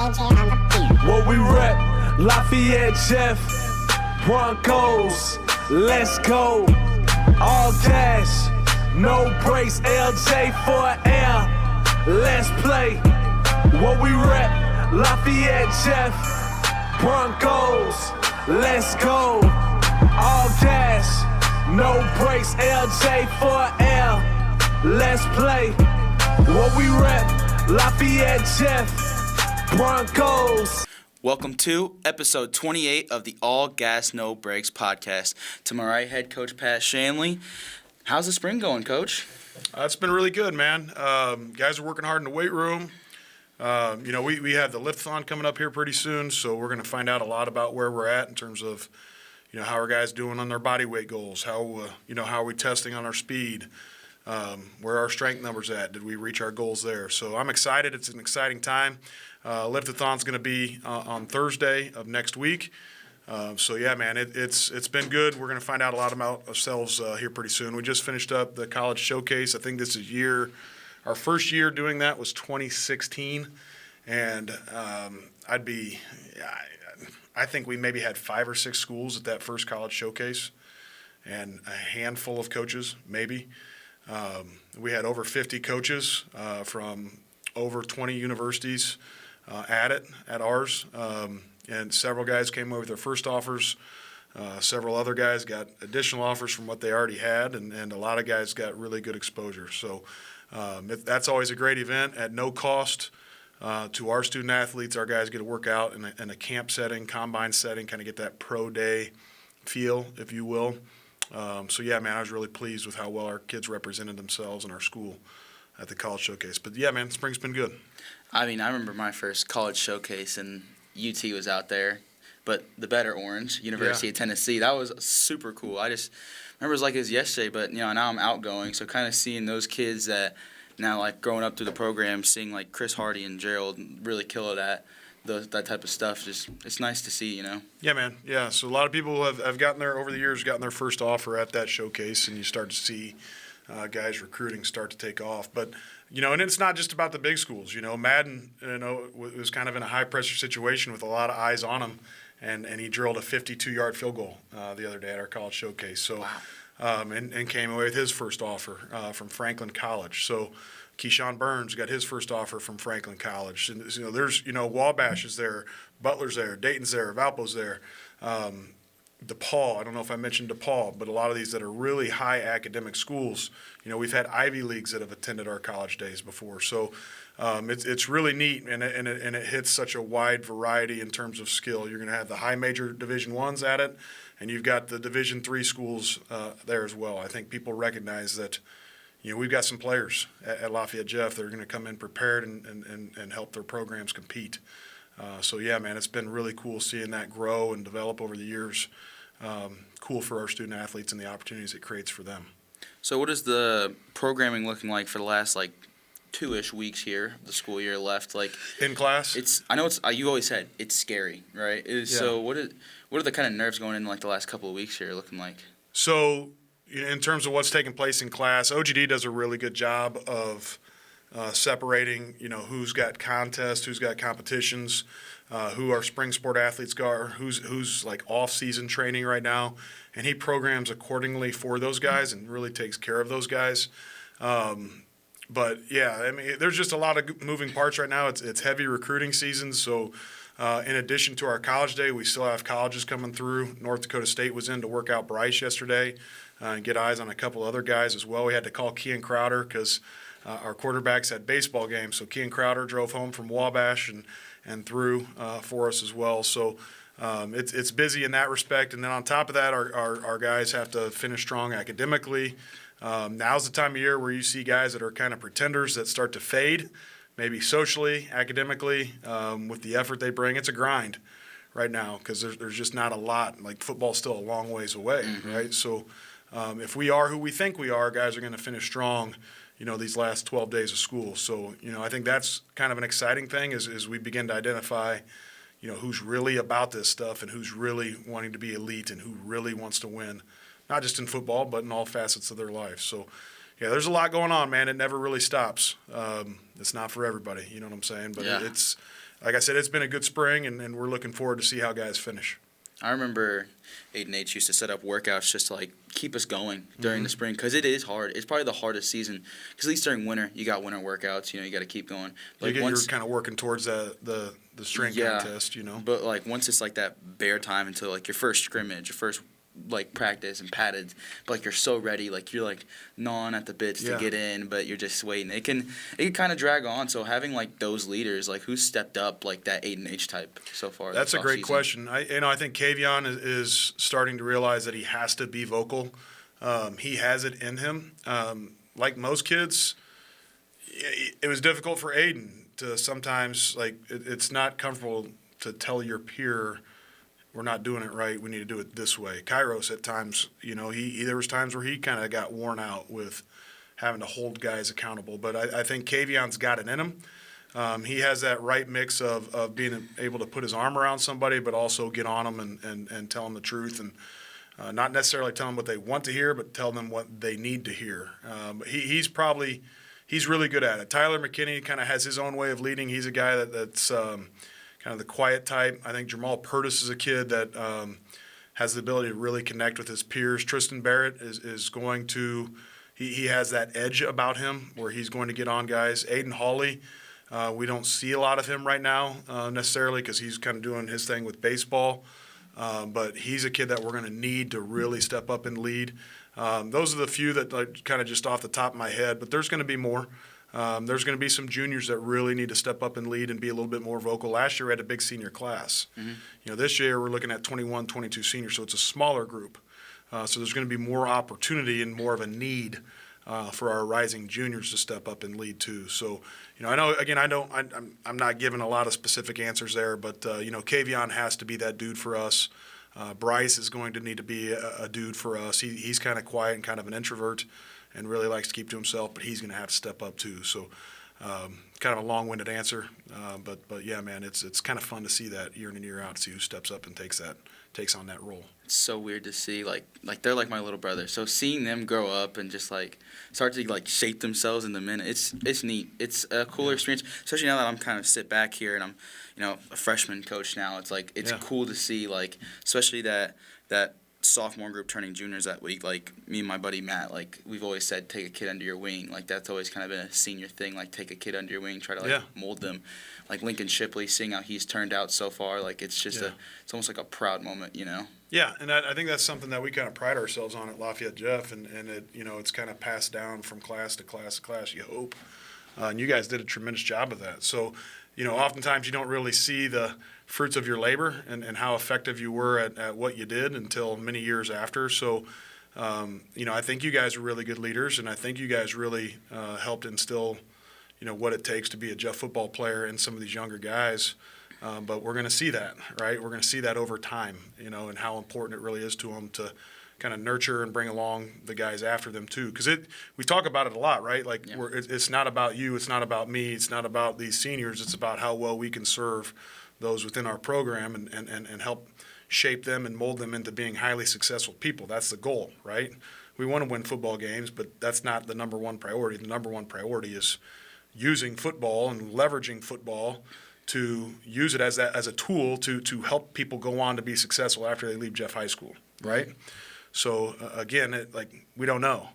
What we rep, Lafayette Jeff, Broncos, let's go. All cash, no brakes, LJ for air, let's play. What we rep, Lafayette Jeff, Broncos, let's go. All cash, no brakes, LJ for air, let's play. What we rep, Lafayette Jeff, Broncos. Welcome to episode 28 of the All Gas No Brakes podcast. To my right, head coach Pat Shanley. How's the spring going, Coach? It's been really good, man. Guys are working hard in the weight room. We have the lift-a-thon coming up here pretty soon, so we're going to find out a lot about where we're at in terms of, how our guys doing on their body weight goals, how are we testing on our speed, where are our strength numbers at, did we reach our goals there. So I'm excited. It's an exciting time. Lift-a-thon's going to be on Thursday of next week. It's been good. We're going to find out a lot about ourselves here pretty soon. We just finished up the college showcase. I think this is our first year doing that was 2016, and I think we maybe had 5 or 6 schools at that first college showcase, and a handful of coaches maybe. We had over 50 coaches from over 20 universities at ours, and several guys came over with their first offers. Several other guys got additional offers from what they already had, and a lot of guys got really good exposure. So that's always a great event at no cost to our student athletes. Our guys get to work out in a camp setting, combine setting, kind of get that pro day feel, if you will. I was really pleased with how well our kids represented themselves in our school at the college showcase. But, spring's been good. I remember my first college showcase, and UT was out there, but the better orange, University of Tennessee. That was super cool. I just remember it was like it was yesterday, but, now I'm outgoing, so kind of seeing those kids that now, like, growing up through the program, seeing, like, Chris Hardy and Gerald really kill it at that type of stuff, just it's nice to see, Yeah, man. Yeah, so a lot of people have gotten over the years, gotten their first offer at that showcase, and you start to see guys recruiting start to take off. But, and it's not just about the big schools. Madden, was kind of in a high-pressure situation with a lot of eyes on him, and he drilled a 52-yard field goal the other day at our college showcase. So, wow. And came away with his first offer from Franklin College. So, Keyshawn Burns got his first offer from Franklin College. And, there's, Wabash is there, Butler's there, Dayton's there, Valpo's there. DePaul, I don't know if I mentioned DePaul, but a lot of these that are really high academic schools, we've had Ivy Leagues that have attended our college days before. So it's really neat, and it hits such a wide variety in terms of skill. You're going to have the high major Division I's at it, and you've got the Division III schools there as well. I think people recognize that, we've got some players at Lafayette Jeff that are going to come in prepared and help their programs compete. It's been really cool seeing that grow and develop over the years. Cool for our student athletes and the opportunities it creates for them. So what is the programming looking like for the last, 2-ish weeks here, the school year left? In class? I know it's you always said it's scary, right? So what are the kind of nerves going in the last couple of weeks here looking like? So in terms of what's taking place in class, OGD does a really good job of separating, who's got contests, who's got competitions, who our spring sport athletes are, who's off-season training right now, and he programs accordingly for those guys and really takes care of those guys. There's just a lot of moving parts right now. It's heavy recruiting season, so in addition to our college day, we still have colleges coming through. North Dakota State was in to work out Bryce yesterday and get eyes on a couple other guys as well. We had to call Kean Crowder because our quarterbacks had baseball games, so Kean Crowder drove home from Wabash and through for us as well. So it's busy in that respect. And then on top of that, our guys have to finish strong academically. Now's the time of year where you see guys that are kind of pretenders that start to fade, maybe socially, academically, with the effort they bring. It's a grind right now because there's just not a lot. Football's still a long ways away, right? So if we are who we think we are, guys are going to finish strong, these last 12 days of school. So, I think that's kind of an exciting thing as we begin to identify, who's really about this stuff and who's really wanting to be elite and who really wants to win, not just in football, but in all facets of their life. So, there's a lot going on, man. It never really stops. It's not for everybody, you know what I'm saying? But like I said, it's been a good spring, and we're looking forward to see how guys finish. I remember 8-H used to set up workouts just to like keep us going during the spring because it is hard. It's probably the hardest season because at least during winter you got winter workouts. You got to keep going. Like you're kind of working towards the strength contest. But like once it's like that bare time until like your first scrimmage, your first like practice and padded, but like you're so ready, like you're like gnawing at the bits to get in, but you're just waiting. It can kind of drag on. So having like those leaders, like who's stepped up like that 8-H type so far? That's a great question. I think Kavion is starting to realize that he has to be vocal. He has it in him. Like most kids, it was difficult for Aiden to sometimes it's not comfortable to tell your peer, we're not doing it right, we need to do it this way. Kairos at times, there was times where he kind of got worn out with having to hold guys accountable. But I think Kavion's got it in him. He has that right mix of being able to put his arm around somebody, but also get on them and tell them the truth, and not necessarily tell them what they want to hear, but tell them what they need to hear. He's really good at it. Tyler McKinney kind of has his own way of leading. He's a guy that's kind of the quiet type. I think Jamal Purtis is a kid that has the ability to really connect with his peers. Tristan Barrett is going to he has that edge about him where he's going to get on guys. Aiden Hawley, we don't see a lot of him right now necessarily because he's kind of doing his thing with baseball. But he's a kid that we're going to need to really step up and lead. Those are the few that kind of just off the top of my head, but there's going to be more. There's going to be some juniors that really need to step up and lead and be a little bit more vocal. Last year we had a big senior class. This year we're looking at 21, 22 seniors, so it's a smaller group. So there's going to be more opportunity and more of a need for our rising juniors to step up and lead too. So, I know, again, I'm not giving a lot of specific answers there, but, Kavion has to be that dude for us. Bryce is going to need to be a dude for us. He's kind of quiet and kind of an introvert and really likes to keep to himself, but he's going to have to step up too. So kind of a long-winded answer, but yeah, man, it's kind of fun to see that year in and year out, to see who steps up and takes on that role. It's so weird to see, like they're like my little brother. So seeing them grow up and just like start to like shape themselves in the minute, it's neat. It's a cooler experience, especially now that I'm kind of sit back here and I'm, a freshman coach now. It's like it's cool to see, like, especially that sophomore group turning juniors that week. Like me and my buddy Matt, like we've always said, take a kid under your wing. Like that's always kind of been a senior thing. Like take a kid under your wing, try to mold them. Like Lincoln Shipley, seeing how he's turned out so far, like it's just it's almost like a proud moment, Yeah, and I think that's something that we kind of pride ourselves on at Lafayette Jeff, and it it's kind of passed down from class to class to class. You hope, and you guys did a tremendous job of that. So, oftentimes you don't really see the fruits of your labor and how effective you were at what you did until many years after. So, I think you guys are really good leaders, and I think you guys really helped instill, what it takes to be a Jeff football player in some of these younger guys. But we're going to see that, right? We're going to see that over time, and how important it really is to them to kind of nurture and bring along the guys after them too. Because we talk about it a lot, right? Like it's not about you, it's not about me, it's not about these seniors. It's about how well we can serve those within our program and help shape them and mold them into being highly successful people. That's the goal, right? We want to win football games, but that's not the number one priority. The number one priority is using football and leveraging football to use it as a tool to help people go on to be successful after they leave Jeff High School, right? So again, we don't know.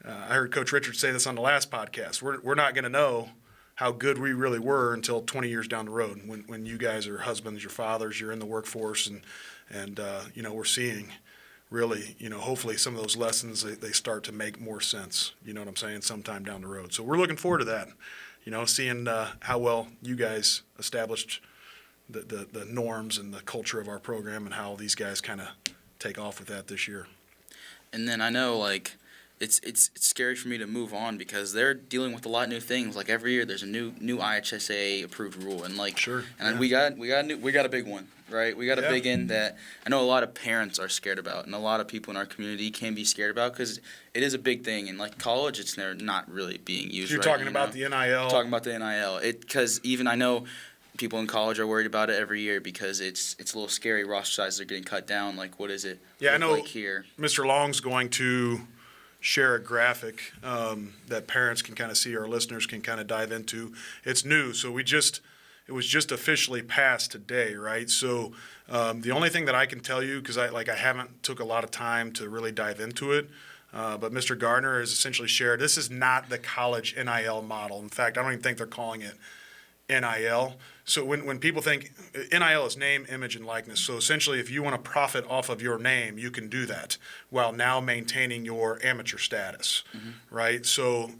I heard Coach Richards say this on the last podcast. We're not going to know how good we really were until 20 years down the road, when you guys are husbands, your fathers, you're in the workforce, and we're seeing really, hopefully some of those lessons, they start to make more sense, you know what I'm saying, sometime down the road. So we're looking forward to that, seeing how well you guys established the norms and the culture of our program and how these guys kind of take off with that this year. And then I know, it's scary for me to move on because they're dealing with a lot of new things. Like every year, there's a new IHSA approved rule, and sure, and we got a big one, right? We got a big one that I know a lot of parents are scared about, and a lot of people in our community can be scared about because it is a big thing. And like college, it's not really being used. You're talking about the NIL. Talking about the NIL, because even I know people in college are worried about it every year because it's a little scary. Roster sizes are getting cut down. Like, what is it? Yeah, I know. Like here, Mr. Long's going to share a graphic that parents can kind of see, our listeners can kind of dive into. It's new, so it was just officially passed today, right? So the only thing that I can tell you, because I haven't took a lot of time to really dive into it, but Mr. Gardner has essentially shared this is not the college NIL model. In fact, I don't even think they're calling it NIL. So when people think NIL is name, image, and likeness. So essentially, if you want to profit off of your name, you can do that while now maintaining your amateur status, right? So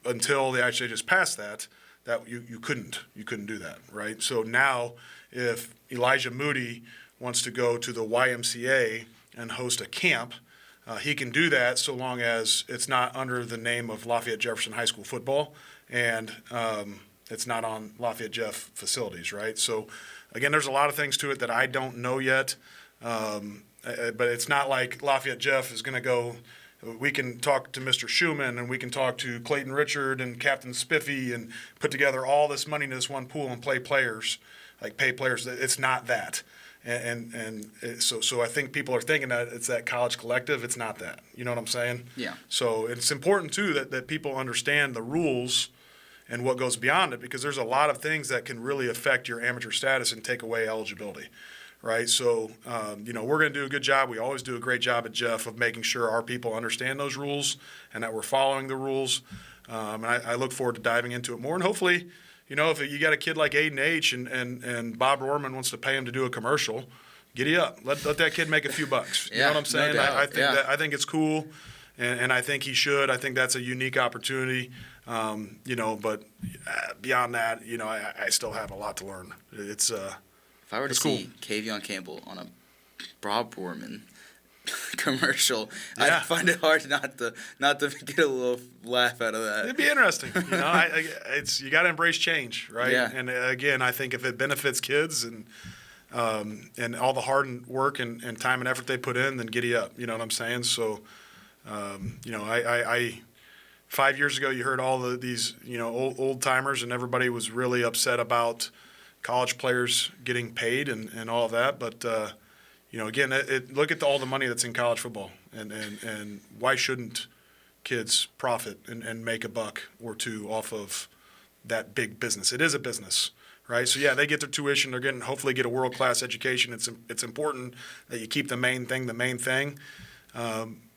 until they actually just passed that you couldn't do that, right? So now if Elijah Moody wants to go to the YMCA and host a camp, he can do that so long as it's not under the name of Lafayette Jefferson High School football and it's not on Lafayette Jeff facilities, right? So, again, there's a lot of things to it that I don't know yet, but it's not like Lafayette Jeff is going to go. We can talk to Mr. Schumann and we can talk to Clayton Richard and Captain Spiffy and put together all this money in this one pool and pay players. It's not that. So I think people are thinking that it's that college collective. It's not that. You know what I'm saying? Yeah. So it's important, too, that people understand the rules and what goes beyond it, because there's a lot of things that can really affect your amateur status and take away eligibility, right? So, we're going to do a good job. We always do a great job at Jeff of making sure our people understand those rules and that we're following the rules. And I look forward to diving into it more. And hopefully, if you got a kid like Aiden H. and Bob Rorman wants to pay him to do a commercial, giddy up. Let that kid make a few bucks. You know what I'm saying? No doubt. I think it's cool. And I think he should. I think that's a unique opportunity. But beyond that, I still have a lot to learn. It's if I were to see Kavion Campbell on a Bob Borman commercial, I'd find it hard not to get a little laugh out of that. It'd be interesting. You got to embrace change, right? Yeah. And again, I think if it benefits kids and all the hard work and time and effort they put in, then giddy up. You know what I'm saying? So. 5 years ago, you heard all these, old timers, and everybody was really upset about college players getting paid and all of that. But again, look at all the money that's in college football, and why shouldn't kids profit and make a buck or two off of that big business? It is a business, right? So they get their tuition. They're hopefully get a world-class education. It's important that you keep the main thing.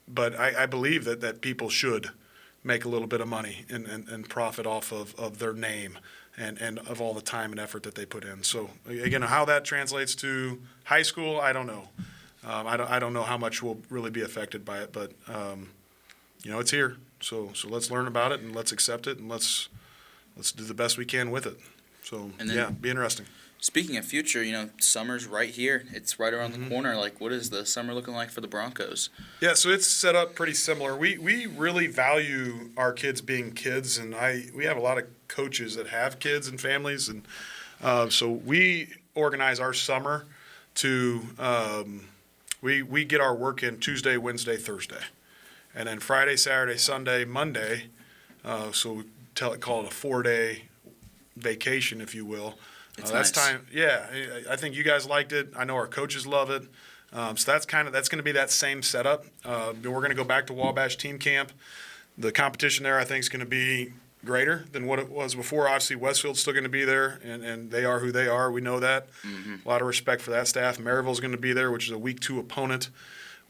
But I believe that people should make a little bit of money and profit off of their name and of all the time and effort that they put in. So, again, how that translates to high school, I don't know. I don't know how much will really be affected by it, but, it's here. So let's learn about it and let's accept it and let's do the best we can with it. So, be interesting. Speaking of future, summer's right here. It's right around the corner. Like, what is the summer looking like for the Broncos? Yeah, so it's set up pretty similar. We really value our kids being kids, and we have a lot of coaches that have kids and families, and so we organize our summer to we get our work in Tuesday, Wednesday, Thursday, and then Friday, Saturday, Sunday, Monday. So we call it a 4-day vacation, if you will. That's nice. Time. Yeah, I think you guys liked it. I know our coaches love it. So that's going to be that same setup. We're going to go back to Wabash Team Camp. The competition there, I think, is going to be greater than what it was before. Obviously, Westfield's still going to be there, and they are who they are. We know that. A lot of respect for that staff. Maryville's going to be there, which is a Week 2 opponent.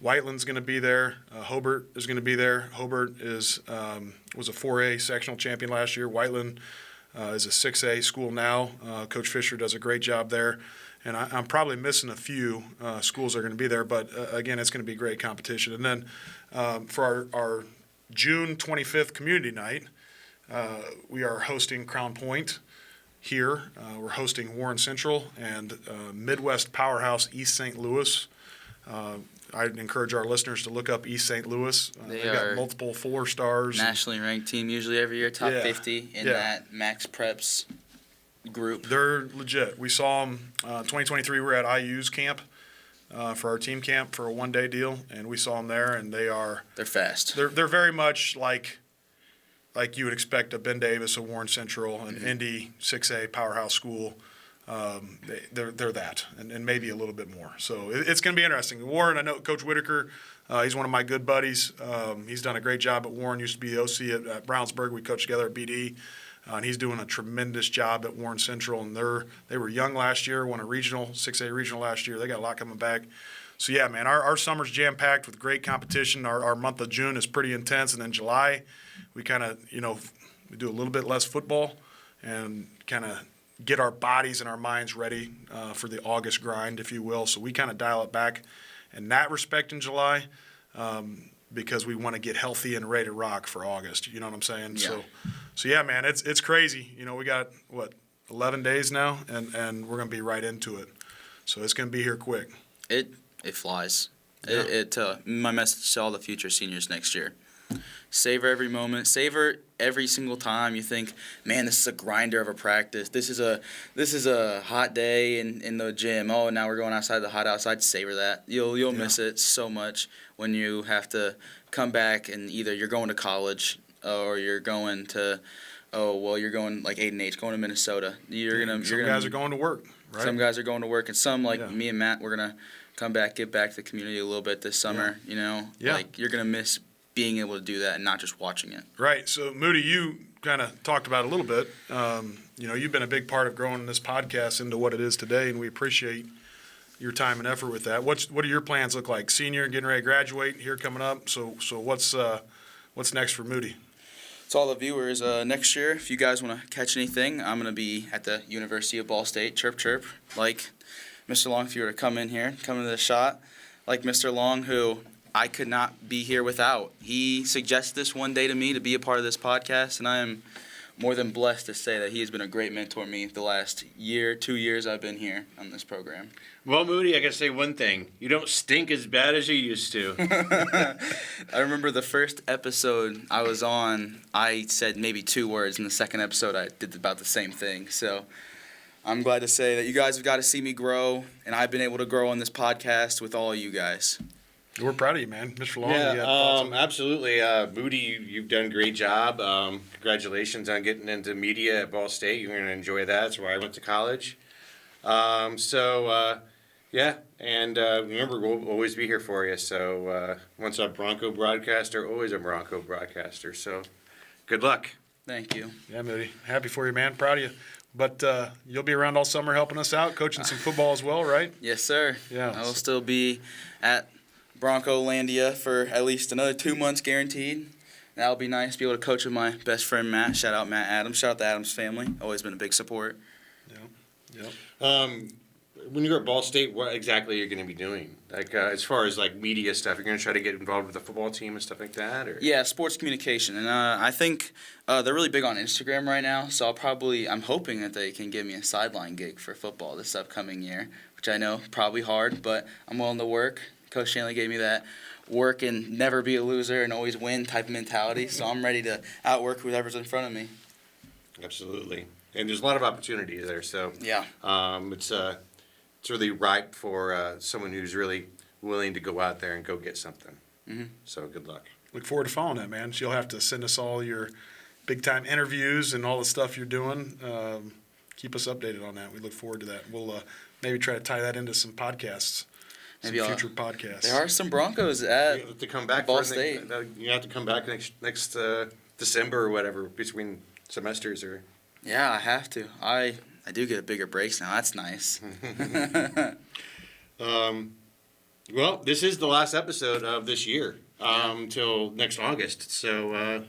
Whiteland's going to be there. Hobart is going to be there. Hobart was a 4A sectional champion last year. Whiteland is a 6A school now. Coach Fisher does a great job there. And I'm probably missing a few schools that are going to be there. But, again, it's going to be great competition. And then for our June 25th community night, we are hosting Crown Point here. We're hosting Warren Central and Midwest Powerhouse East St. Louis. I'd encourage our listeners to look up East St. Louis. They've got multiple 4 stars. Nationally ranked team usually every year, top 50 in that Max Preps group. They're legit. We saw them 2023. We were at IU's camp for our team camp for a 1-day deal, and we saw them there, and they're fast. They're very much like you would expect a Ben Davis, a Warren Central, an Indy 6A powerhouse school. They're that, and maybe a little bit more. So it's going to be interesting. Warren, I know Coach Whitaker, he's one of my good buddies. He's done a great job at Warren. Used to be the OC at Brownsburg. We coached together at BD. And he's doing a tremendous job at Warren Central, and they were young last year, won a regional, 6A regional last year. They got a lot coming back. So, yeah, man, our summer's jam-packed with great competition. Our month of June is pretty intense, and then July we kind of, we do a little bit less football and kind of get our bodies and our minds ready for the August grind, if you will. So we kind of dial it back in that respect in July because we want to get healthy and ready to rock for August. You know what I'm saying? Yeah. So yeah, man, it's crazy. We got, 11 days now, and we're going to be right into it. So it's going to be here quick. It flies. Yeah. My message to all the future seniors next year. Savor every moment. Savor every single time you think, man, this is a grinder of a practice. This is a hot day in the gym. Oh, now we're going outside, the hot outside. Savor that. You'll miss it so much when you have to come back and either you're going to college or you're going to you're going like A&H, going to Minnesota. Some guys are going to work, right? Some guys are going to work, and some me and Matt, we're gonna come back, give back to the community a little bit this summer. Yeah. Like you're gonna miss being able to do that and not just watching it. Right. So, Moody, you kind of talked about it a little bit. You've been a big part of growing this podcast into what it is today, and we appreciate your time and effort with that. What do your plans look like? Senior, getting ready to graduate here coming up. So what's next for Moody? To all the viewers, next year, if you guys want to catch anything, I'm gonna be at the University of Ball State. Chirp, chirp. Like Mr. Long, if you were to come into the shot, like Mr. Long, who I could not be here without. He suggested this one day to me to be a part of this podcast, and I am more than blessed to say that he has been a great mentor to me the last 2 years I've been here on this program. Well, Moody, I got to say one thing. You don't stink as bad as you used to. I remember the first episode I was on, I said maybe 2 words. In the second episode, I did about the same thing. So I'm glad to say that you guys have got to see me grow, and I've been able to grow on this podcast with all of you guys. We're proud of you, man. Mr. Long, you got Yeah, thoughts on that? absolutely. Moody, you've done a great job. Congratulations on getting into media at Ball State. You're going to enjoy that. That's where I went to college. Yeah, and remember, we'll always be here for you. So once a Bronco broadcaster, always a Bronco broadcaster. So good luck. Thank you. Yeah, Moody. Happy for you, man. Proud of you. But you'll be around all summer helping us out, coaching some football as well, right? Yes, sir. Yeah. I will still be at Broncolandia for at least another 2 months guaranteed. That'll be nice to be able to coach with my best friend Matt. Shout out Matt Adams. Shout out the Adams family. Always been a big support. Yep. When you're at Ball State, what exactly are you going to be doing? Like as far as like media stuff, you're going to try to get involved with the football team and stuff like that, or? Yeah, sports communication, and I think they're really big on Instagram right now. So I'm hoping that they can give me a sideline gig for football this upcoming year, which I know probably hard, but I'm willing to work. Coach Shanley gave me that work and never be a loser and always win type of mentality. So I'm ready to outwork whoever's in front of me. Absolutely, and there's a lot of opportunity there. So yeah, it's really ripe for someone who's really willing to go out there and go get something. Mm-hmm. So good luck. Look forward to following that, man. So you'll have to send us all your big-time interviews and all the stuff you're doing. Keep us updated on that. We look forward to that. We'll maybe try to tie that into some podcasts, maybe some future podcasts. There are some Broncos at You have to come back Ball for State. You have to come back next December or whatever between semesters or. Yeah, I have to. I do get bigger breaks now. That's nice. Well, this is the last episode of this year till next August. So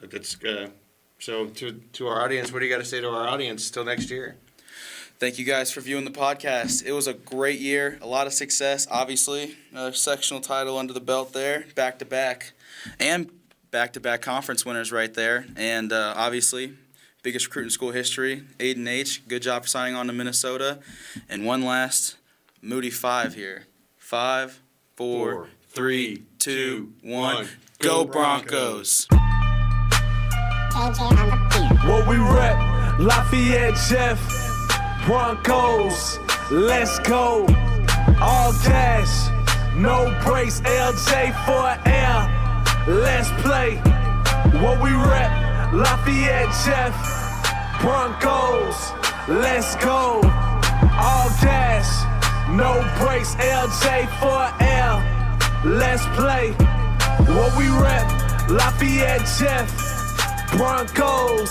that's so to our audience. What do you got to say to our audience till next year? Thank you guys for viewing the podcast. It was a great year, a lot of success. Obviously, another sectional title under the belt there, back-to-back, and back-to-back conference winners right there. And obviously, biggest recruit in school history, A&H. Good job for signing on to Minnesota. And one last, Moody 5 here. 5, 4, 3, 2, 1. Go Broncos! What we rep, Lafayette Jeff, Broncos, let's go. All cash, no breaks, LJ for air. Let's play. What we rep, Lafayette Jeff, Broncos, let's go. All cash, no breaks, LJ for air. Let's play. What we rep, Lafayette Jeff, Broncos.